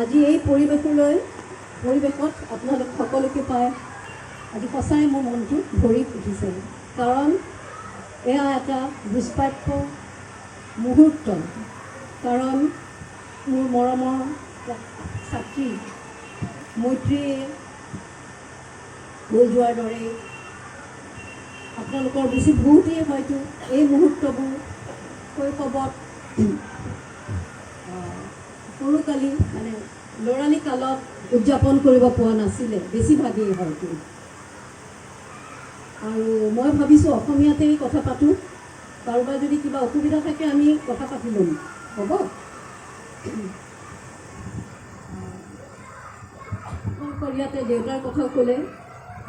আজি এই পৰিৱেশত আপোনালোক সকলোকে পাই আজি সঁচাই মোৰ মনটো ভৰি উঠিছে, কাৰণ এয়া এটা দুষ্প্ৰাপ্য মুহূৰ্ত। কাৰণ মোৰ মৰমৰ ছাত্ৰী মৈত্ৰীয়ে হৈ যোৱাৰ দৰে আপোনালোকৰ বেছি বহুতেই হয়তো এই মুহূৰ্তবোৰ শৈশৱত সৰুকালি মানে ল'ৰালি কালত উদযাপন কৰিব পোৱা নাছিলে, বেছিভাগেই হয়তো। আৰু মই ভাবিছোঁ অসমীয়াতেই কথা পাতোঁ, কাৰোবাৰ যদি কিবা অসুবিধা থাকে আমি কথা পাতি ল'ম, হ'ব? আপোনালোকৰ ইয়াতে দেউতাৰ কথা ক'লে,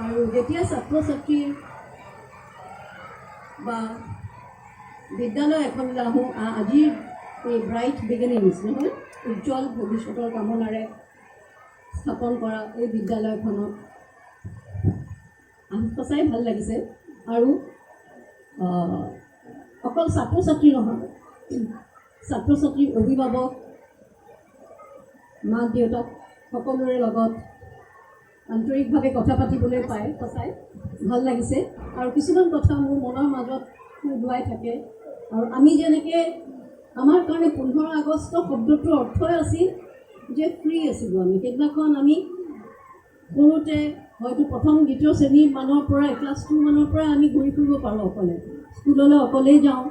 আৰু যেতিয়া ছাত্ৰ ছাত্ৰীৰ বা বিদ্যালয় এখনলৈ আহোঁ, আজিৰ এই ব্ৰাইট বিগিনিংছ নহয়, উজ্জ্বল ভৱিষ্যতৰ কামনাৰে স্থাপন কৰা এই বিদ্যালয়খনত সঁচাই ভাল লাগিছে। আৰু অকল ছাত্ৰ ছাত্ৰী নহয়, ছাত্ৰ ছাত্ৰীৰ অভিভাৱক, মাক দেউতাক সকলোৰে লগত আন্তৰিকভাৱে কথা পাতিবলৈ পাই সঁচাই ভাল লাগিছে। আৰু কিছুমান কথা মোৰ মনৰ মাজত খুৱাই থাকে। আৰু আমি যেনেকৈ আমাৰ কাৰণে 15 আগষ্ট শব্দটোৰ অৰ্থই আছিল যে ফ্ৰী আছিলোঁ। আমি সেইদিনাখন আমি সৰুতে হয়তো প্ৰথম দ্বিতীয় শ্ৰেণীৰ মানৰ পৰা ক্লাছ 2 মানৰ পৰা আমি ঘূৰি ফুৰিব পাৰোঁ অকলে, স্কুললৈ অকলেই যাওঁ।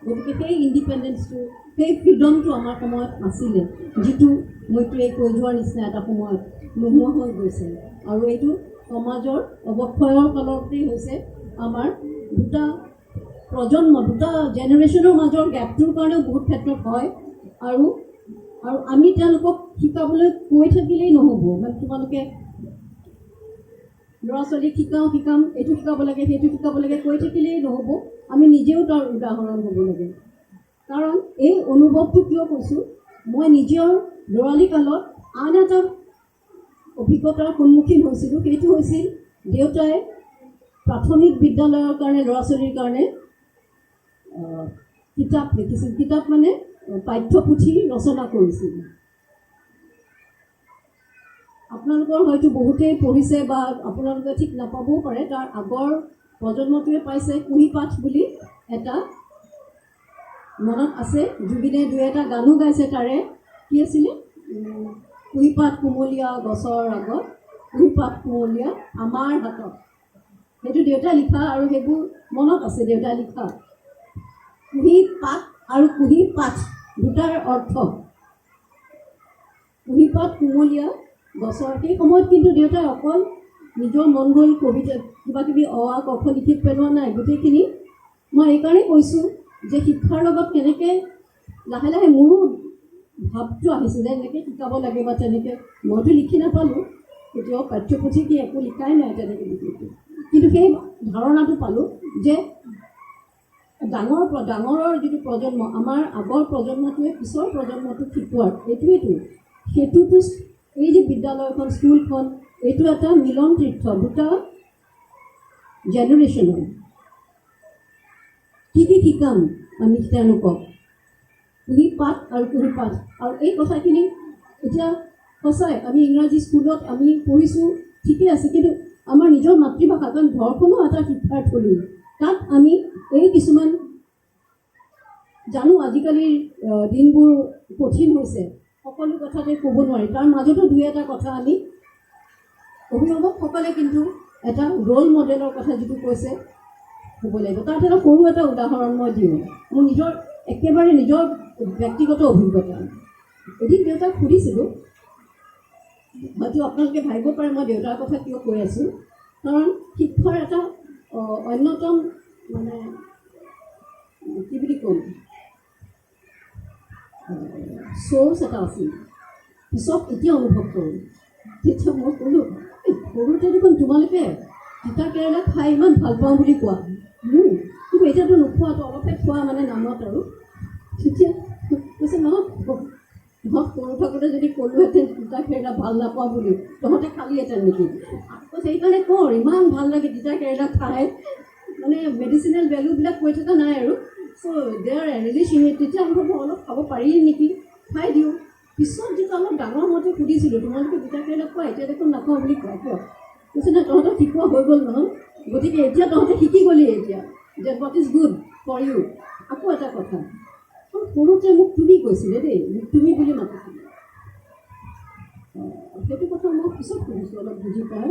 গতিকে সেই ইণ্ডিপেণ্ডেঞ্চটো, সেই ফ্ৰীডমটো আমাৰ সময়ত নাছিলে, যিটো মৈত্ৰীয়ে কৈ যোৱাৰ নিচিনা এটা সময়ত নোহোৱা হৈ গৈছে। আৰু এইটো সমাজৰ অৱক্ষয়ৰ কালতেই হৈছে। আমাৰ দুটা প্ৰজন্ম, দুটা জেনেৰেশ্যনৰ মাজৰ গেপটোৰ কাৰণেও বহুত ক্ষেত্ৰত হয়। আৰু আমি তেওঁলোকক শিকাবলৈ কৈ থাকিলেই নহ'ব, মানে তোমালোকে ল'ৰা ছোৱালীক শিকাম, এইটো শিকাব লাগে, সেইটো শিকাব লাগে কৈ থাকিলেই নহ'ব। আমি নিজেও তাৰ উদাহৰণ হ'ব লাগে। কাৰণ এই অনুভৱটো কিয় কৈছোঁ, মই নিজৰ ল'ৰালি কালত আন এটা অভিজ্ঞতাৰ সন্মুখীন হৈছিলোঁ। সেইটো হৈছিল দেউতাই প্ৰাথমিক বিদ্যালয়ৰ কাৰণে ল'ৰা ছোৱালীৰ কাৰণে কিতাপ লিখিছিল। কিতাপ মানে পাঠ্যপুথি ৰচনা কৰিছিল। আপোনালোকৰ হয়তো বহুতেই পঢ়িছে বা আপোনালোকে ঠিক নাপাবও পাৰে, তাৰ আগৰ প্ৰজন্মটোৱে পাইছে। কুঁহিপাঠ বুলি এটা মনত আছে, জুবিনে 2-এটা গানো গাইছে তাৰে। কি আছিলে? কুঁহিপাত কুমলীয়া গছৰ আগত, কুঁহিপাত কুমলীয়া আমাৰ হাতত। সেইটো দেউতাই লিখা, আৰু সেইবোৰ মনত আছে দেউতাই লিখা। কুঁহিপাত আৰু কুঁহিপাঠ দুটাৰ অৰ্থ। কুঁহিপাত কুমলীয়া গছৰ। সেই সময়ত কিন্তু দেউতাই অকল নিজৰ মন গ'ল কবিতা কিবা কিবি অ আ ক খ লিখি পেলোৱা নাই। গোটেইখিনি মই এইকাৰণেই কৈছোঁ যে শিক্ষাৰ লগত কেনেকৈ লাহে লাহে মোৰো ভাৱটো আহিছিল যে এনেকৈ শিকাব লাগে বা তেনেকৈ। মইতো লিখি নাপালোঁ কেতিয়াও, পাঠ্যপুথি কি একো লিখাই নাই তেনেকৈ লিখিছোঁ। কিন্তু সেই ধাৰণাটো পালোঁ যে ডাঙৰৰ যিটো প্ৰজন্ম, আমাৰ আগৰ প্ৰজন্মটোৱে পিছৰ প্ৰজন্মটোক শিকোৱাৰ এইটোৱেইটো। সেইটোতো এই যে বিদ্যালয়খন, স্কুলখন, এইটো এটা মিলন তীৰ্থ দুটা জেনেৰেশ্যনৰ। কি শিকাম আমি তেওঁলোকক? কুঁহিপাত আৰু কুঁহিপাঠ। আৰু এই কথাখিনি এতিয়া সঁচাই আমি ইংৰাজী স্কুলত আমি পঢ়িছোঁ, ঠিকেই আছে, কিন্তু আমাৰ নিজৰ মাতৃভাষা, কাৰণ ঘৰখনো এটা শিক্ষাৰ থলী। তাত আমি এই কিছুমান জানো আজিকালিৰ দিনবোৰ কঠিন হৈছে, সকলো কথাতে ক'ব নোৱাৰি। তাৰ মাজতো 2-এটা কথা আমি অভিভাৱকসকলে কিন্তু এটা ৰোল মডেলৰ কথা যিটো কৈছে হ'ব লাগিব। তাত এটা সৰু এটা উদাহৰণ মই দিওঁ, মোৰ নিজৰ একেবাৰে নিজৰ ব্যক্তিগত অভিজ্ঞতা। এদিন দেউতাক সুধিছিলোঁ, হয়তো আপোনালোকে ভাবিব পাৰে মই দেউতাৰ কথা কিয় কৈ আছোঁ, কাৰণ শিক্ষাৰ এটা অন্যতম মানে কি বুলি ক'ম চ'ৰ্চ এটা আছিল। পিছত এতিয়া অনুভৱ কৰোঁ, তেতিয়া মই ক'লোঁ সৰুতে দেখোন তোমালোকে তিতা কেৰেলা খাই ইমান ভাল পাওঁ বুলি কোৱা, কিন্তু এতিয়াতো নোখোৱাটো, অলপহে খোৱা মানে নামত। আৰু তেতিয়া কৈছে নহয়, সৰু থাকোঁতে যদি ক'লোহেঁতেন তিতা কেৰেলা ভাল নাপাওঁ বুলি, তহঁতে খালিহেঁতেন নেকি? সেইকাৰণে কওঁ ইমান ভাল লাগে তিতা কেৰেলা খাই, মানে মেডিচিনেল ভেলুবিলাক কৈ থকা নাই আৰু। চ' দে আৰ ৰিলিচিং ইট। তেতিয়া অনুভৱ অলপ খাব পাৰি নেকি, খাই দিওঁ। পিছত যেতিয়া অলপ ডাঙৰ মতে সুধিছিলোঁ তোমালোকে তিতা কেৰেলা খোৱা, এতিয়া দেখোন নাখাওঁ বুলি কোৱা কিয়? কৈছে নাই তহঁতক শিকোৱা হৈ গ'ল নহয়, গতিকে এতিয়া তহঁতে শিকি গ'লি এতিয়া যে what is good for you. আকৌ এটা কথা, সৰুতে মোক তুমি কৈছিলে দেই, মোক তুমি বুলি মাতিছিলে। সেইটো কথা মই পিছত শুনিছোঁ অলপ বুজি পাই,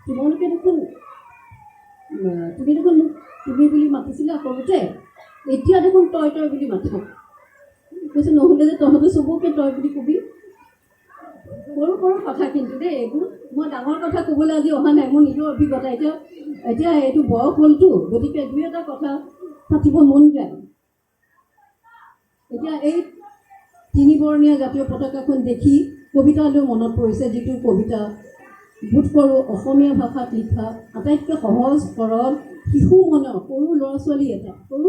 তোমালোকে দেখোন তুমি দেখোন মোক তুমি বুলি মাতিছিলা সৰুতে, এতিয়া দেখোন তই তই বুলি মাতা। কৈছে নহ'লে যে তহঁতে চবকে তই বুলি কবি। সৰু সৰু কথা কিন্তু দেই এইবোৰ, মই ডাঙৰ কথা ক'বলৈ আজি অহা নাই, মোৰ নিজৰ অভিজ্ঞতা। এতিয়া এইটো বয়স হ'লতো, গতিকে দুই এটা কথা পাতিব মন যায়। এতিয়া এই 3 বৰ্ণীয়া জাতীয় পতাকাখন দেখি কবিতালৈ মনত পৰিছে, যিটো কবিতা বোধ কৰোঁ অসমীয়া ভাষাত লিখা আটাইতকৈ সহজ সৰল শিশু মনৰ সৰু ল'ৰা ছোৱালী এটা, সৰু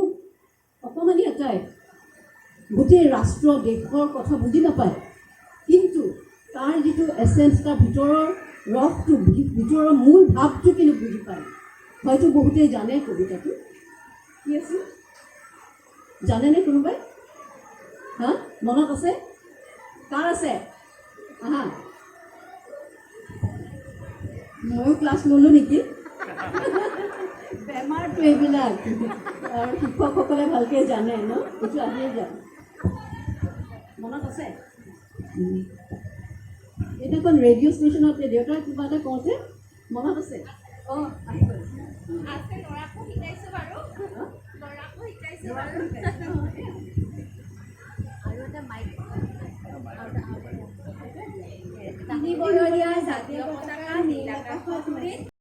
অকণমানি এটাই গোটেই ৰাষ্ট্ৰ দেশৰ কথা বুজি নাপায়, কিন্তু তাৰ যিটো এচেঞ্চ, তাৰ ভিতৰৰ ৰসটো, ভিতৰৰ মূল ভাৱটো কিন্তু বুজি পায়। হয়তো বহুতেই জানে কবিতাটো কি আছিল, জানেনে কোনোবাই? হা, মনত আছে? কাৰ আছে? আহা, ময়ো ক্লাছ ল'লোঁ নেকি। বেমাৰটো এইবিলাক, আৰু শিক্ষকসকলে ভালকৈ জানে ন, এইটো আহিয়ে যায়। মনত আছে? এইখন ৰেডিঅ' ষ্টেচনতে দেউতাৰ কিবা এটা কওঁতে মনত আছে? অঁ আছে, ল'ৰাকো শিকাইছোঁ বাৰু, ল'ৰাকো শিকাইছোঁ বাৰু। আৰু এটা মাইক, তিনি বৰলীয়া জাতীয় পতাকা নীল আকাশত উৰি